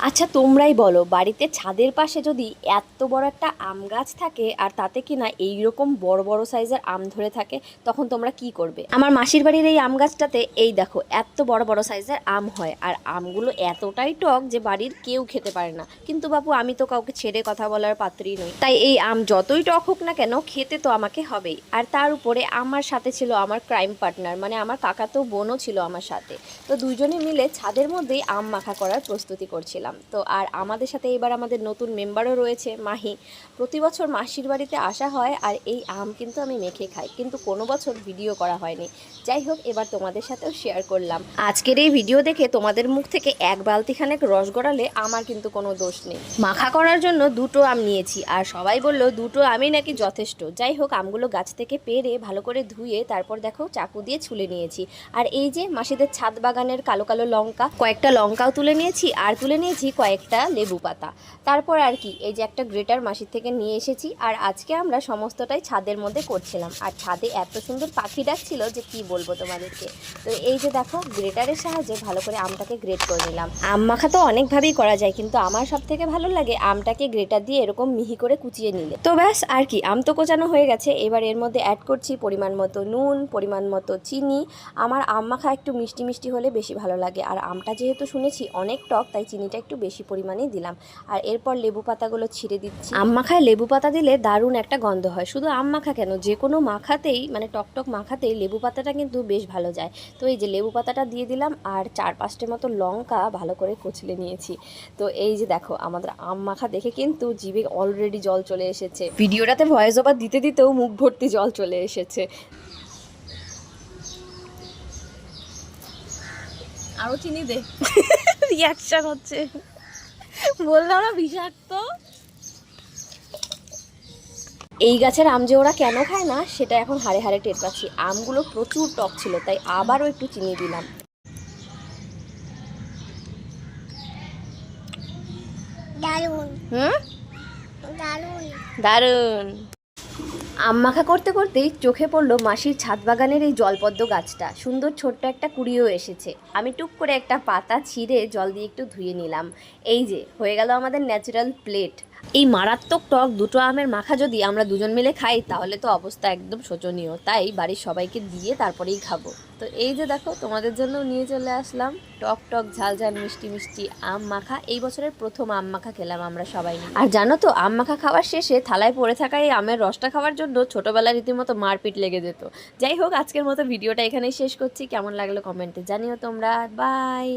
আচ্ছা তোমরাই বলো, বাড়িতে ছাদের পাশে যদি এত বড় একটা আম গাছ থাকে আর তাতে কিনা এইরকম বড় বড় সাইজের আম ধরে থাকে, তখন তোমরা কি করবে? আমার মাসির বাড়ির এই আম গাছটাতে এই দেখো এত বড় বড় সাইজের আম হয়, আর আমগুলো এতটাই টক যে বাড়ির কেউ খেতে পারে না। কিন্তু বাবু, আমি তো কাউকে ছেড়ে কথা বলার পাত্রই নই, তাই এই আম যতই টক হোক না কেন খেতে তো আমাকে হবেই। আর তার উপরে আমার সাথে ছিল আমার ক্রাইম পার্টনার, মানে আমার কাকাতো বোনও ছিল আমার সাথে। তো দুইজনে মিলে ছাদের মধ্যেই আম মাখা করার প্রস্তুতি করছিলাম। তো আর আমাদের সাথে এবার আমাদের নতুন মেম্বারও রয়েছে, মাহি। প্রতি বছর মাসির বাড়িতে আসা হয় আর এই আম কিন্তু আমি মেখে খাই, কিন্তু কোনো বছর ভিডিও করা হয়নি। যাই হোক, এবার তোমাদের সাথেও শেয়ার করলাম। আজকের এই ভিডিও দেখে তোমাদের মুখ থেকে এক বালতি খানেক রস গড়ালে আমার কিন্তু কোনো দোষ নেই। মাখা করার জন্য দুটো আম নিয়েছি, আর সবাই বললো দুটো আমই নাকি যথেষ্ট। যাই হোক, আমগুলো গাছ থেকে পেড়ে ভালো করে ধুয়ে তারপর দেখো চাকু দিয়ে ছুলে নিয়েছি। আর এই যে মাসিদের ছাদ বাগানের কালো কালো লঙ্কা, কয়েকটা লঙ্কাও তুলে নিয়েছি, আর তুলে নিয়েছি কয়েকটা লেবু পাতা। তারপর আর কি, এই যে একটা গ্রেটার মাসির থেকে নিয়ে এসেছি। আর আজকে আমরা সমস্তটাই ছাদের মধ্যে করছিলাম, আর ছাদে এত সুন্দর পাখি ডাকছিল যে কি বলবো তোমাদেরকে। তো এই যে দেখো, গ্রেটারের সাহায্যে ভালো করে আমটাকে গ্রেট করে নিলাম। আম মাখা তো অনেকভাবেই করা যায়, কিন্তু আমার সব থেকে ভালো লাগে আমটাকে গ্রেটার দিয়ে এরকম মিহি করে কুচিয়ে নিলে। তো ব্যাস আর কি, আম তো কোচানো হয়ে গেছে। এবার এর মধ্যে অ্যাড করছি পরিমাণ মতো নুন, পরিমাণ মতো চিনি। আমার আম মাখা একটু মিষ্টি মিষ্টি হলে বেশি ভালো লাগে, আর আমটা যেহেতু শুনেছি অনেক টক, তাই চিনিটা একটু বেশি পরিমাণেই দিলাম। আর এরপর লেবু পাতাগুলো ছিঁড়ে দিচ্ছি। আম মাখায় লেবু পাতা দিলে দারুণ একটা গন্ধ হয়। শুধু আম মাখা কেন, যে কোনো মাখাতেই, মানে টকটক মাখাতেই লেবু পাতাটা কিন্তু বেশ ভালো যায়। তো এই যে লেবু পাতাটা দিয়ে দিলাম, আর 4-5টা মতো লঙ্কা ভালো করে কুচলে নিয়েছি। তো এই যে দেখো, আমাদের আম মাখা দেখে কিন্তু জিভে অলরেডি জল চলে এসেছে। ভিডিওটাতে ভয়েস ওভার দিতে দিতেও মুখ ভর্তি জল চলে এসেছে। আরো চিনি দে। রিয়াকশন হচ্ছে, বললাম না বিষাক্ত। এই গাছের আম যে ওরা কেন খায় না সেটা এখন হাড়ে হাড়ে টের পাচ্ছি। আমগুলো প্রচুর টক ছিল, তাই আবারও একটু চিনি দিলাম। দারুন। হুম, দারুন। দারুণ। আম মাখা করতে করতেই চোখে পড়লো মাসির ছাদ বাগানের এই জলপদ্ম গাছটা। সুন্দর ছোট্ট একটা কুড়িও এসেছে। আমি টুক করে একটা পাতা ছিঁড়ে জল দিয়ে একটু ধুয়ে নিলাম। এই যে হয়ে গেল আমাদের ন্যাচারাল প্লেট। এই মারাত্মক টক দুটো আমের মাখা যদি আমরা দুজন মিলে খাই, তাহলে তো অবস্থা একদম শোচনীয়। তাই বাড়ির সবাইকে দিয়ে তারপরেই খাবো। তো এই যে দেখো, তোমাদের জন্য নিয়ে চলে আসলাম টক টক ঝাল ঝাল মিষ্টি মিষ্টি আম মাখা। এই বছরের প্রথম আম মাখা খেলাম আমরা সবাই মিলে। আর জানো তো, আম মাখা খাওয়ার শেষে থালায় পড়ে থাকা এই আমের রসটা খাওয়ার জন্য ছোটবেলায় রীতিমতো মারপিট লেগে যেত। যাই হোক, আজকের মতো ভিডিওটা এখানেই শেষ করছি। কেমন লাগলো কমেন্টে জানিও তোমরা। বাই।